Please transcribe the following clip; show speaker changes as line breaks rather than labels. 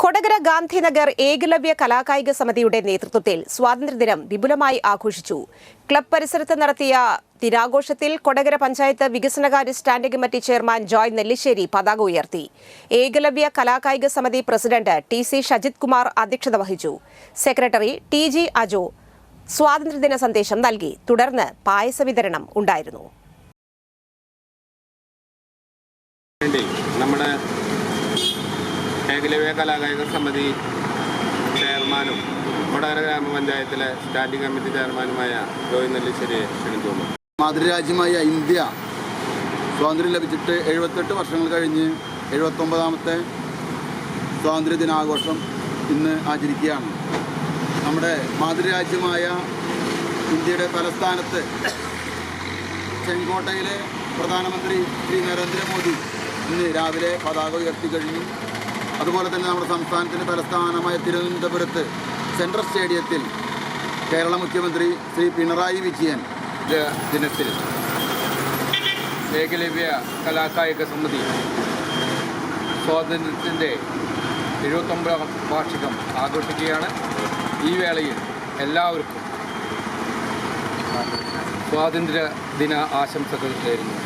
കൊടകര ഗാന്ധിനഗർ ഏകലവ്യ കലാകായിക സമിതിയുടെ നേതൃത്വത്തിൽ സ്വാതന്ത്ര്യദിനം വിപുലമായി ആഘോഷിച്ചു. ക്ലബ് പരിസരത്ത് നടത്തിയ ദിനാഘോഷത്തിൽ കൊടകര പഞ്ചായത്ത് വികസനകാര്യ standing committee chairman Joy Nellissery പതാക ഉയർത്തി. ഏകലവ്യ കലാകായിക സമിതി പ്രസിഡന്റ് ടി.സി. ഷജിത് കുമാർ അധ്യക്ഷത വഹിച്ചു. Secretary TG. അജോ സ്വാതന്ത്ര്യദിന സന്ദേശം നൽകി. തുടർന്ന് പായസ വിതരണം ഉണ്ടായിരുന്നു.
ഏകലവ്യ കലാകായിക സമിതി ചെയർമാനും കൊടകര ഗ്രാമപഞ്ചായത്തിലെ സ്റ്റാൻഡിംഗ് കമ്മിറ്റി ചെയർമാനുമായ ജോയ് നെല്ലിശ്ശേരിയെ ക്ഷണിക്കുന്നു.
മാതൃരാജ്യമായ ഇന്ത്യ സ്വാതന്ത്ര്യം ലഭിച്ചിട്ട് 78 വർഷങ്ങൾ കഴിഞ്ഞ് 79ാമത്തെ സ്വാതന്ത്ര്യ ദിനാഘോഷം ഇന്ന് ആചരിക്കുകയാണ്. നമ്മുടെ മാതൃരാജ്യമായ ഇന്ത്യയുടെ തലസ്ഥാനത്ത് ചെങ്കോട്ടയിലെ പ്രധാനമന്ത്രി ശ്രീ നരേന്ദ്രമോദി ഇന്ന് രാവിലെ പതാക ഉയർത്തി കഴിഞ്ഞു. അതുപോലെ തന്നെ നമ്മുടെ സംസ്ഥാനത്തിൻ്റെ തലസ്ഥാനമായ തിരുവനന്തപുരത്ത് സെൻട്രൽ സ്റ്റേഡിയത്തിൽ കേരള മുഖ്യമന്ത്രി ശ്രീ പിണറായി വിജയൻ
ദിനത്തിൽ ഏകലവ്യ കലാകായിക സമിതി സ്വാതന്ത്ര്യത്തിൻ്റെ 79ാം വാർഷികം ആഘോഷിക്കുകയാണ്. ഈ വേളയിൽ എല്ലാവർക്കും സ്വാതന്ത്ര്യ ദിന ആശംസകൾ നേരുന്നു.